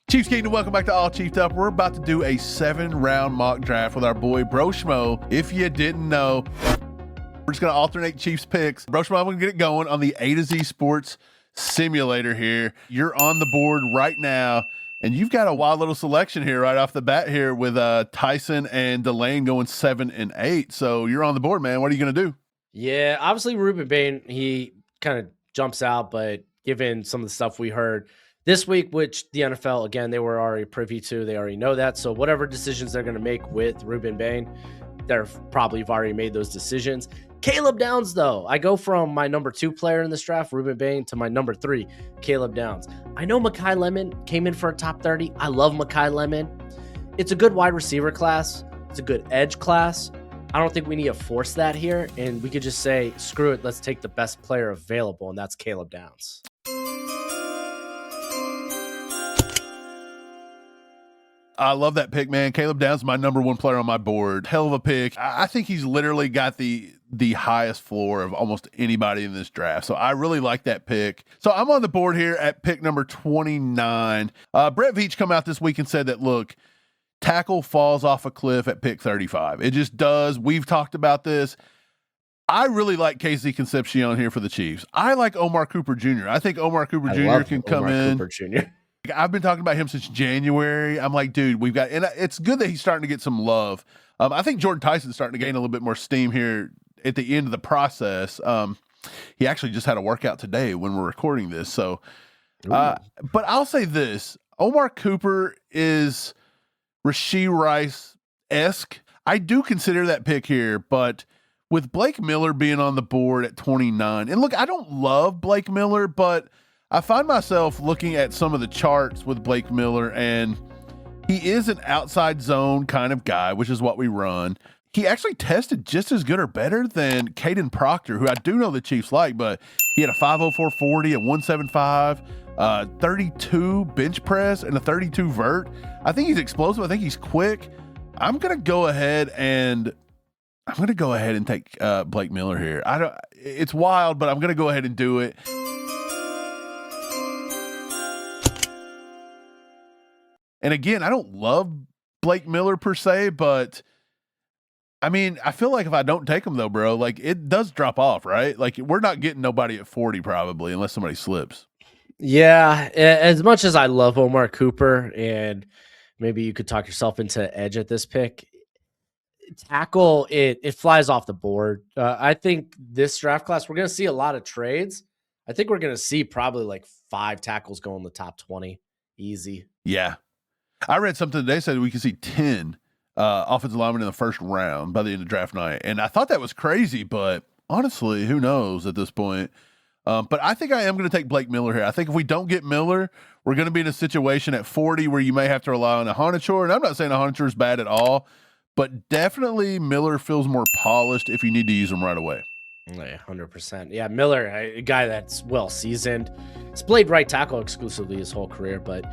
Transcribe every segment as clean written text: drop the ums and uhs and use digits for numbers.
Chiefs Kingdom, welcome back to All Chiefed Up. We're about to do a 7-round mock draft with our boy Broshmo. If you didn't know, we're just going to alternate Chiefs picks. Broshmo, I'm going to get it going on the A to Z Sports Simulator here. You're on the board right now, and you've got a wild little selection here right off the bat here with Tyson and Delane going 7 and 8. So you're on the board, man. What are you going to do? Yeah, obviously Ruben Bain, he kind of jumps out, but given some of the stuff we heard this week, which the NFL, again, they were already privy to. They already know that. So whatever decisions they're going to make with Ruben Bain, they're probably have already made those decisions. Caleb Downs, though. I go from my number 2 player in this draft, Ruben Bain, to my number 3, Caleb Downs. I know Mekhi Lemon came in for a top 30. I love Mekhi Lemon. It's a good wide receiver class. It's a good edge class. I don't think we need to force that here. And we could just say, screw it, let's take the best player available, and that's Caleb Downs. I love that pick, man. Caleb Downs is my number 1 player on my board. Hell of a pick. I think he's literally got the highest floor of almost anybody in this draft. So I really like that pick. So I'm on the board here at pick number 29. Brett Veach come out this week and said that, look, tackle falls off a cliff at pick 35. It just does. We've talked about this. I really like Casey Concepcion here for the Chiefs. I like Omar Cooper Jr. I think Omar Cooper Jr. can come in. Cooper Jr. I've been talking about him since January. I'm like, dude, we've got, and it's good that he's starting to get some love. I think Jordan Tyson's starting to gain a little bit more steam here at the end of the process. He actually just had a workout today when we're recording this. So, but I'll say this: Omar Cooper is Rashee Rice-esque. I do consider that pick here, but with Blake Miller being on the board at 29, and look, I don't love Blake Miller, but I find myself looking at some of the charts with Blake Miller, and he is an outside zone kind of guy, which is what we run. He actually tested just as good or better than Caden Proctor, who I do know the Chiefs like, but he had a 504 40, a 175, 32 bench press, and a 32 vert. I think he's explosive. I think he's quick. I'm going to go ahead and take Blake Miller here. It's wild, but I'm going to go ahead and do it. And again, I don't love Blake Miller per se, but I mean, I feel like if I don't take him though, bro, like it does drop off, right? Like we're not getting nobody at 40 probably unless somebody slips. Yeah, as much as I love Omar Cooper, and maybe you could talk yourself into edge at this pick, tackle, it flies off the board. I think this draft class, we're going to see a lot of trades. I think we're going to see probably like 5 tackles go in the top 20. Easy. Yeah. I read something today said we could see 10 offensive linemen in the first round by the end of draft night. And I thought that was crazy, but honestly, who knows at this point? But I think I am going to take Blake Miller here. I think if we don't get Miller, we're going to be in a situation at 40 where you may have to rely on a Honachor. And I'm not saying a Honachor is bad at all, but definitely Miller feels more polished if you need to use him right away. Yeah, 100%. Yeah, Miller, a guy that's well seasoned. He's played right tackle exclusively his whole career, but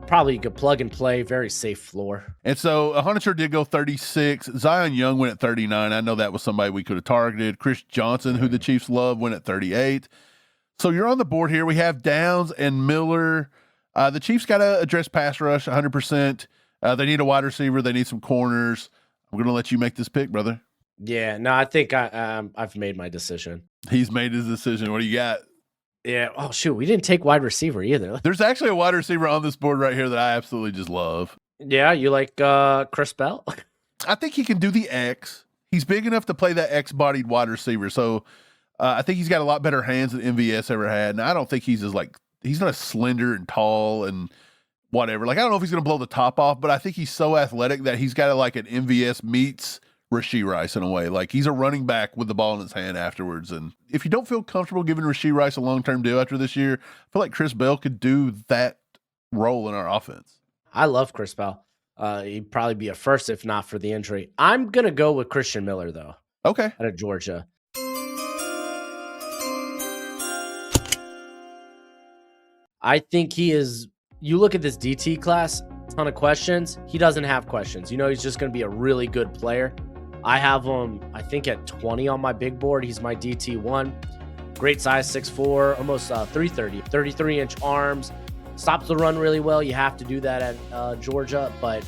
probably could plug and play, very safe floor. And so Honachor did go 36. Zion Young went at 39. I know that was somebody we could have targeted. Chris Johnson, who the Chiefs love, went at 38. So you're on the board here. We have Downs and Miller. The Chiefs got to address pass rush 100%. They need a wide receiver. They need some corners. I'm going to let you make this pick, brother. Yeah, no, I think I've made my decision. He's made his decision. What do you got? Yeah. Oh, shoot. We didn't take wide receiver either. There's actually a wide receiver on this board right here that I absolutely just love. Yeah. You like Chris Bell? I think he can do the X. He's big enough to play that X-bodied wide receiver. So I think he's got a lot better hands than MVS ever had. And I don't think he's not as slender and tall and whatever. Like, I don't know if he's going to blow the top off, but I think he's so athletic that he's got like an MVS meets Rashee Rice in a way. Like, he's a running back with the ball in his hand afterwards. And if you don't feel comfortable giving Rashee Rice a long-term deal after this year, I feel like Chris Bell could do that role in our offense. I love Chris Bell. He'd probably be a first if not for the injury. I'm going to go with Christian Miller, though. Okay. Out of Georgia. I think he is, you look at this DT class, ton of questions. He doesn't have questions. You know, he's just going to be a really good player. I have him, I think, at 20 on my big board. He's my DT1. Great size, 6'4", almost 330, 33-inch arms, stops the run really well. You have to do that at Georgia, but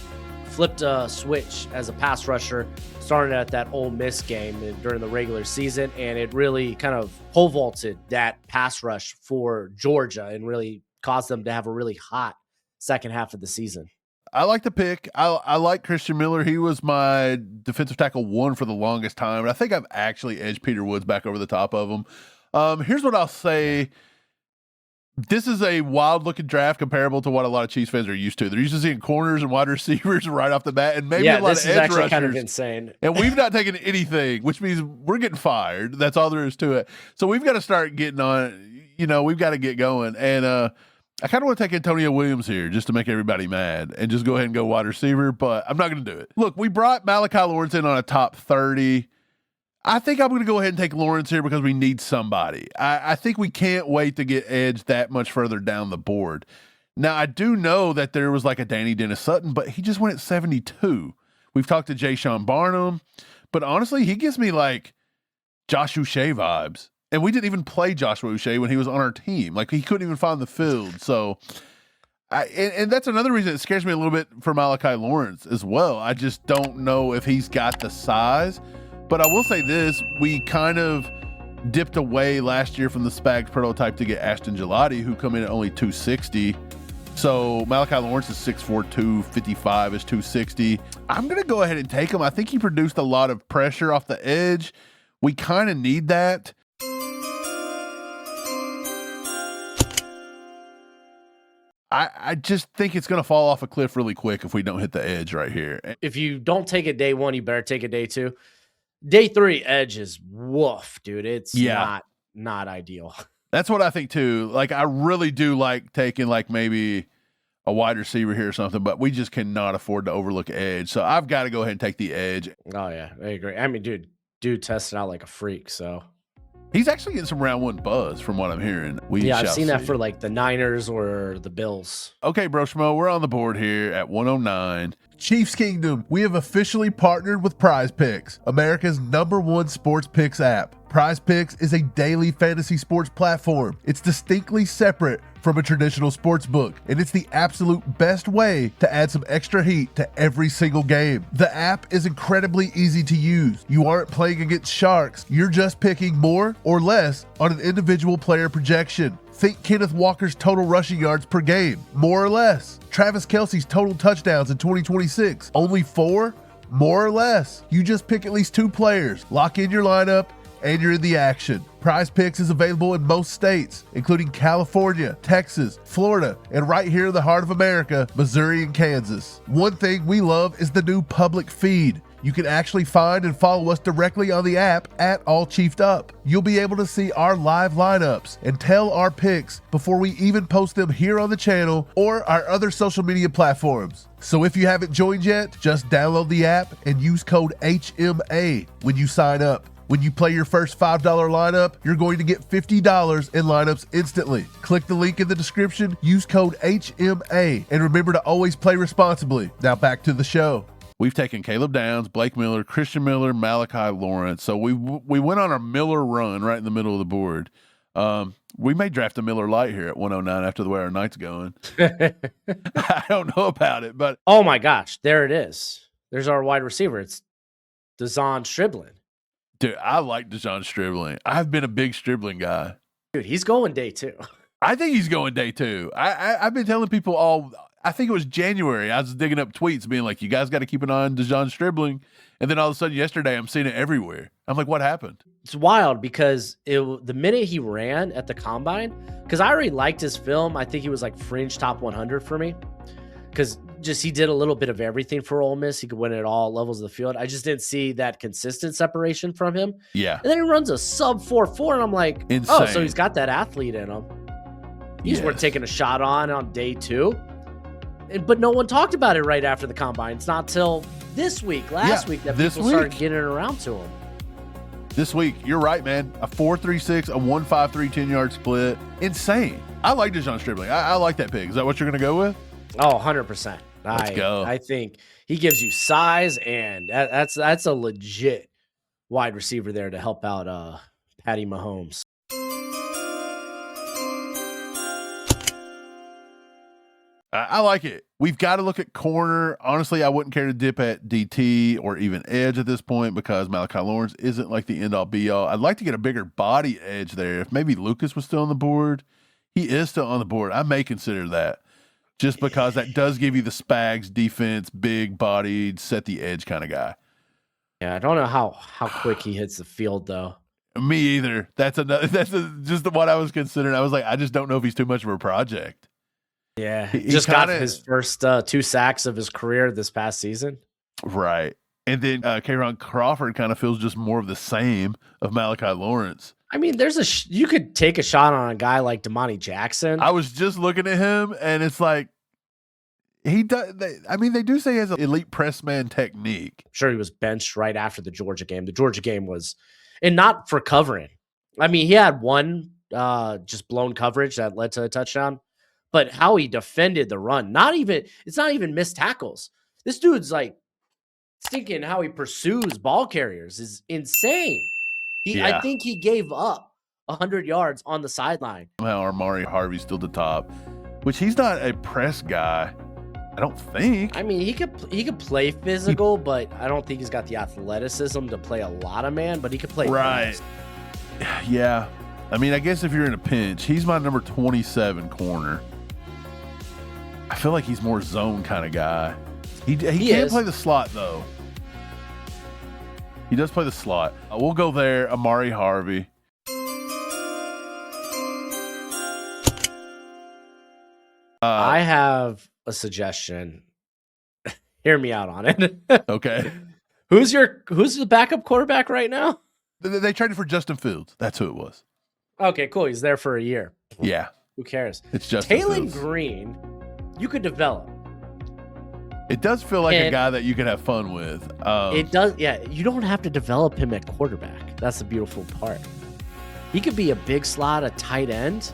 flipped a switch as a pass rusher, started at that Ole Miss game during the regular season, and it really kind of pole vaulted that pass rush for Georgia and really caused them to have a really hot second half of the season. I like the pick. I like Christian Miller. He was my defensive tackle 1 for the longest time, and I think I've actually edged Peter Woods back over the top of him. Here's what I'll say. This is a wild-looking draft comparable to what a lot of Chiefs fans are used to. They're used to seeing corners and wide receivers right off the bat, and maybe a lot of edge rushers. Kind of insane. And we've not taken anything, which means we're getting fired. That's all there is to it. So we've got to start getting on. We've got to get going. And I kind of want to take Antonio Williams here just to make everybody mad and just go ahead and go wide receiver, but I'm not going to do it. Look, we brought Malachi Lawrence in on a top 30. I think I'm going to go ahead and take Lawrence here because we need somebody. I think we can't wait to get edge that much further down the board. Now, I do know that there was like a Danny Dennis Sutton, but he just went at 72. We've talked to Jay Sean Barnum, but honestly, he gives me like Josh Uche vibes. And we didn't even play Joshua Uche when he was on our team. Like, he couldn't even find the field. So, and that's another reason it scares me a little bit for Malachi Lawrence as well. I just don't know if he's got the size. But I will say this, we kind of dipped away last year from the Spags prototype to get Ashton Gillotte, who come in at only 260. So Malachi Lawrence is 6'4", 255 is 260. I'm going to go ahead and take him. I think he produced a lot of pressure off the edge. We kind of need that. I just think it's going to fall off a cliff really quick if we don't hit the edge right here. If you don't take it day 1, you better take it day 2. Day 3 edge is woof, dude. It's not ideal. That's what I think too. Like, I really do like taking like maybe a wide receiver here or something, but we just cannot afford to overlook edge. So I've got to go ahead and take the edge. Oh yeah, I agree. I mean, dude tested out like a freak. So he's actually getting some round 1 buzz from what I'm hearing. I've seen that for like the Niners or the Bills. Okay, Broshmo, we're on the board here at 109. Chiefs Kingdom, we have officially partnered with PrizePicks, America's #1 sports picks app. PrizePicks is a daily fantasy sports platform. It's distinctly separate from a traditional sports book, and it's the absolute best way to add some extra heat to every single game. The app is incredibly easy to use. You aren't playing against sharks. You're just picking more or less on an individual player projection. Think Kenneth Walker's total rushing yards per game, more or less. Travis Kelce's total touchdowns in 2026, only 4, more or less. You just pick at least 2 players, lock in your lineup, and you're in the action. PrizePicks is available in most states, including California, Texas, Florida, and right here in the heart of America, Missouri and Kansas. One thing we love is the new public feed. You can actually find and follow us directly on the app at All Chiefed Up. You'll be able to see our live lineups and tell our picks before we even post them here on the channel or our other social media platforms. So if you haven't joined yet, just download the app and use code HMA when you sign up. When you play your first $5 lineup, you're going to get $50 in lineups instantly. Click the link in the description, use code HMA, and remember to always play responsibly. Now back to the show. We've taken Caleb Downs, Blake Miller, Christian Miller, Malachi Lawrence. So we went on our Miller run right in the middle of the board. We may draft a Miller Light here at 109 after the way our night's going. I don't know about it, but oh my gosh, there it is. There's our wide receiver. It's De'Zhaun Stribling. Dude, I like De'Zhaun Stribling. I've been a big Stribling guy. Dude, he's going day 2. I think he's going day 2. I've been telling people I think it was January. I was digging up tweets being like, you guys got to keep an eye on De'Zhaun Stribling. And then all of a sudden yesterday, I'm seeing it everywhere. I'm like, what happened? It's wild because the minute he ran at the combine, because I already liked his film. I think he was like fringe top 100 for me because just he did a little bit of everything for Ole Miss. He could win at all levels of the field. I just didn't see that consistent separation from him. Yeah. And then he runs a sub 4.4 and I'm like, insane. Oh, so he's got that athlete in him. He's worth taking a shot on day 2. But no one talked about it right after the combine. It's not till last week that people started getting around to him. This week, you're right, man. A 4.36, a 1.53 10-yard split. Insane. I like De'Zhaun Stribling. I like that pick. Is that what you're going to go with? Oh, 100%. Let's go. I think he gives you size, and that's a legit wide receiver there to help out Patty Mahomes. I like it. We've got to look at corner. Honestly, I wouldn't care to dip at DT or even edge at this point because Malachi Lawrence isn't like the end-all be-all. I'd like to get a bigger body edge there. If maybe Lucas was still on the board, he is still on the board. I may consider that just because that does give you the Spags defense, big-bodied, set the edge kind of guy. Yeah, I don't know how quick he hits the field, though. Me either. Just what I was considering. I was like, I just don't know if he's too much of a project. Yeah, he just got his first 2 sacks of his career this past season. Right. And then Kayron Crawford kind of feels just more of the same of Malachi Lawrence. I mean, you could take a shot on a guy like Damani Jackson. I was just looking at him, and it's like he does. They do say he has an elite press man technique. I'm sure he was benched right after the Georgia game. The Georgia game was, and not for covering. I mean, he had one just blown coverage that led to a touchdown. But how he defended the run, it's not even missed tackles. This dude's like thinking how he pursues ball carriers is insane. I think he gave up 100 yards on the sideline. Somehow Amari Harvey's still the top, which he's not a press guy, I don't think. I mean, he could play physical, but I don't think he's got the athleticism to play a lot of man, but he could play right. Fast. Yeah. I mean, I guess if you're in a pinch, he's my number 27 corner. I feel like he's more zone kind of guy. He can't play the slot, though. He does play the slot. We'll go there. Amari Harvey. I have a suggestion. Hear me out on it. Okay. Who's the backup quarterback right now? They traded for Justin Fields. That's who it was. Okay, cool. He's there for a year. Yeah. Who cares? It's Justin Taylon Fields. Green, you could develop. It does feel like a guy that you could have fun with. It does, yeah. You don't have to develop him at quarterback. That's the beautiful part. He could be a big slot, a tight end,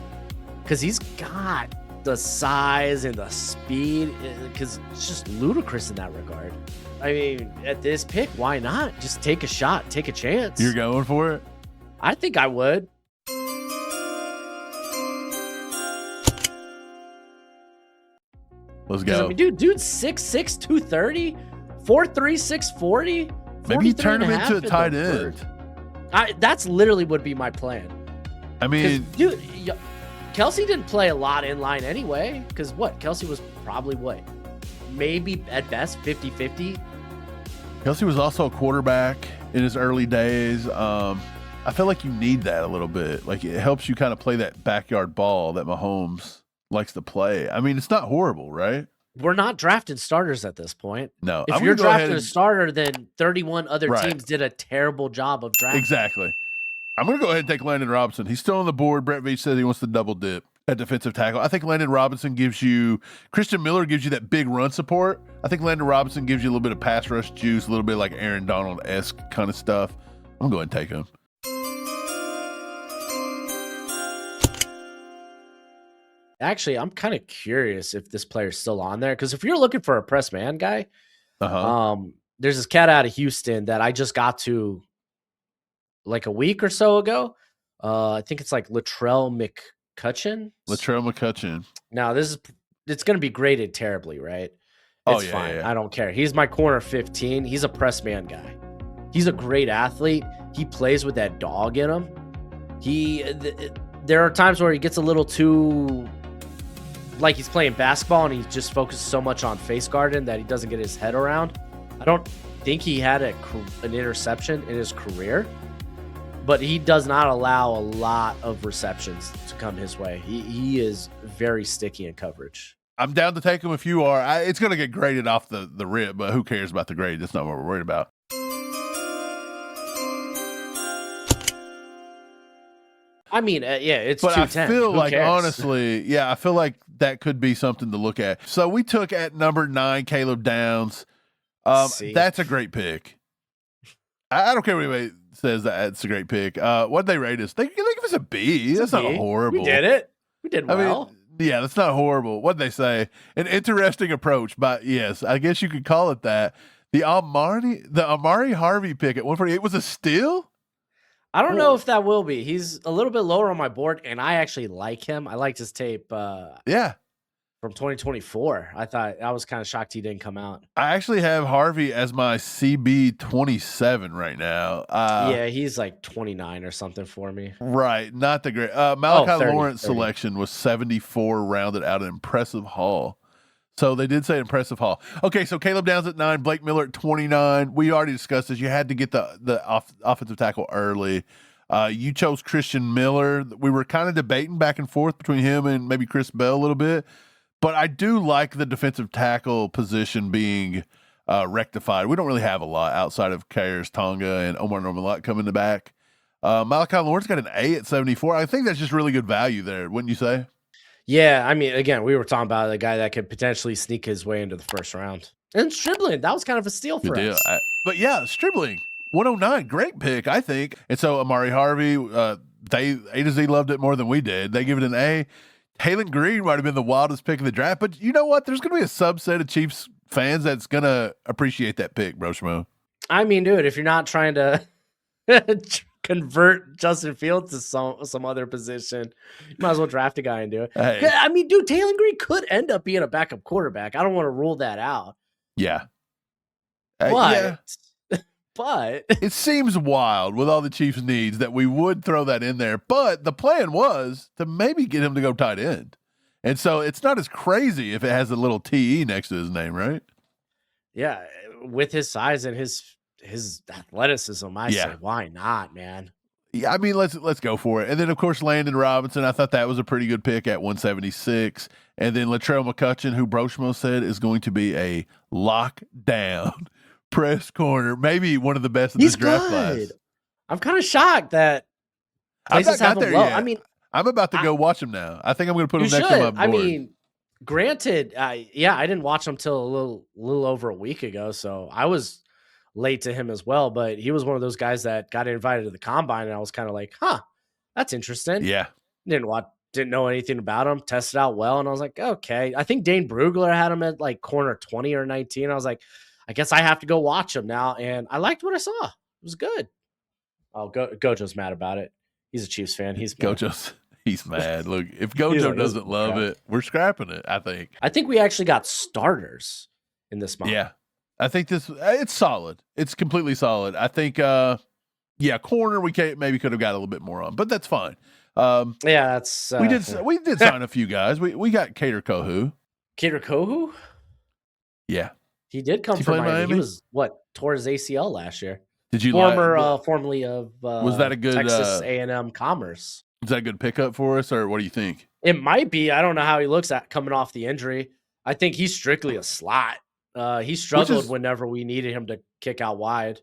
because he's got the size and the speed, because it's just ludicrous in that regard. I mean, at this pick, why not? Just take a shot, take a chance. You're going for it? I think I would. Let's go. I mean, dude's 6'6", 230, 4'3", 640. Maybe you turn him into a tight end. That's literally would be my plan. I mean, dude, Kelsey didn't play a lot in line anyway. Because Kelsey was probably maybe at best 50-50. Kelsey was also a quarterback in his early days. I feel like you need that a little bit. Like it helps you kind of play that backyard ball that Mahomes likes to play. I mean, it's not horrible, right? We're not drafting starters at this point. No. If you're drafting a starter, then 31 other teams did a terrible job of drafting. Exactly. I'm going to go ahead and take Landon Robinson. He's still on the board. Brett Veach said he wants to double dip at defensive tackle. I think Landon Robinson Christian Miller gives you that big run support. I think Landon Robinson gives you a little bit of pass rush juice, a little bit like Aaron Donald-esque kind of stuff. I'm going to go ahead and take him. Actually, I'm kind of curious if this player's still on there. Because if you're looking for a press man guy, there's this cat out of Houston that I just got to like a week or so ago. I think it's like Latrell McCutcheon. Now, it's going to be graded terribly, right? It's fine. Yeah. I don't care. He's my corner 15. He's a press man guy. He's a great athlete. He plays with that dog in him. There are times where he gets a little too, like he's playing basketball and he just focuses so much on face guarding that he doesn't get his head around. I don't think he had an interception in his career, but he does not allow a lot of receptions to come his way. He is very sticky in coverage. I'm down to take him if you are. It's going to get graded off the rip, but who cares about the grade? That's not what we're worried about. I mean, it's but 210. I feel Who like, cares? honestly, I feel like that could be something to look at. So we took at number 9, Caleb Downs. That's a great pick. I don't care what anybody says that it's a great pick. What'd they rate us? They give us a B. That's not horrible. We did it. We did well. Yeah, that's not horrible. What'd they say? An interesting approach, but yes, I guess you could call it that. The Amari Harvey pick at 148 was a steal? I don't know if that will be. He's a little bit lower on my board, and I actually like him. I liked his tape. Yeah. from 2024. I was kind of shocked he didn't come out. I actually have Harvey as my CB27 right now. Yeah, he's like 29 or something for me. Right, not the great. Malachi 30. Lawrence selection was 74, rounded out an impressive haul. So they did say impressive haul. Okay, so Caleb Downs at 9, Blake Miller at 29. We already discussed this. You had to get the offensive tackle early. You chose Christian Miller. We were kind of debating back and forth between him and maybe Chris Bell a little bit. But I do like the defensive tackle position being rectified. We don't really have a lot outside of Kairs Tonga and Omar Norman-Lott coming back. Malachi Lawrence got an A at 74. I think that's just really good value there, wouldn't you say? Yeah, I mean, again, we were talking about a guy that could potentially sneak his way into the first round. And Stribling, that was kind of a steal for us. But yeah, Stribling, 109, great pick, I think. And so Amari Harvey, they A to Z loved it more than we did. They give it an A. Halen Green might have been the wildest pick of the draft, but you know what? There's going to be a subset of Chiefs fans that's going to appreciate that pick, Broshmo. I mean, dude, if you're not trying to convert Justin Fields to some other position, you might as well draft a guy and do it. Hey. I mean, dude, Halen Green could end up being a backup quarterback. I don't want to rule that out. Yeah. But it seems wild with all the Chiefs' needs that we would throw that in there. But the plan was to maybe get him to go tight end. And so it's not as crazy if it has a little TE next to his name, right? Yeah. With his size and his athleticism, I say, why not, man? Yeah, I mean, let's go for it. And then, of course, Landon Robinson, I thought that was a pretty good pick at 176. And then Latrell McCutcheon, who Broshmo said is going to be a lockdown press corner, maybe one of the best in this draft class. I'm kind of shocked that places have him low. I mean, I'm about to go watch him now. I think I'm going to put him next to my board. I mean, granted, I didn't watch him till a little over a week ago, so I was late to him as well. But he was one of those guys that got invited to the combine, and I was kind of like, "Huh, that's interesting." Yeah, didn't know anything about him. Tested out well, and I was like, "Okay." I think Dane Brugler had him at like corner 20 or 19. I was like, I guess I have to go watch him now. And I liked what I saw. It was good. Oh, Gojo's mad about it. He's a Chiefs fan. He's mad. He's mad. Look, if Gojo doesn't love it, we're scrapping it, I think. I think we actually got starters in this month. Yeah. I think it's solid. It's completely solid. I think, corner we maybe could have got a little bit more on, but that's fine. That's we did sign a few guys. We got Cater Kohu. Cater Kohu? Yeah. He did come from Miami. He was tore his ACL last year. Did you formerly of was that a good Texas A&M Commerce? Is that a good pickup for us, or what do you think? It might be. I don't know how he looks at coming off the injury. I think he's strictly a slot. He struggled whenever we needed him to kick out wide.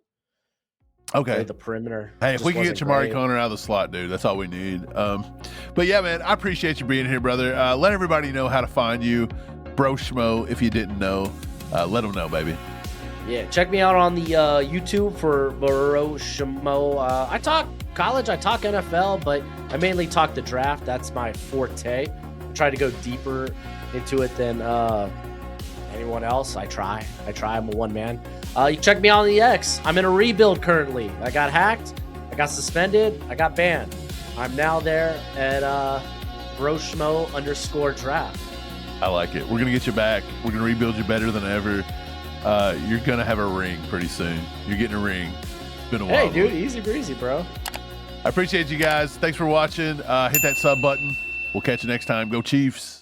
Okay. The perimeter. Hey, if we can get Jamari Conner out of the slot, dude, that's all we need. But yeah, man, I appreciate you being here, brother. Let everybody know how to find you. Broshmo, if you didn't know. Let them know, baby. Yeah, check me out on the YouTube for Broshmo. I talk college, I talk NFL, but I mainly talk the draft. That's my forte. I try to go deeper into it than anyone else. I try. I'm a one man. You can check me out on the X. I'm in a rebuild currently. I got hacked. I got suspended. I got banned. I'm now there at Broshmo_draft. I like it. We're going to get you back. We're going to rebuild you better than ever. You're going to have a ring pretty soon. You're getting a ring. It's been a while. Hey, dude, easy breezy, bro. I appreciate you guys. Thanks for watching. Hit that sub button. We'll catch you next time. Go Chiefs.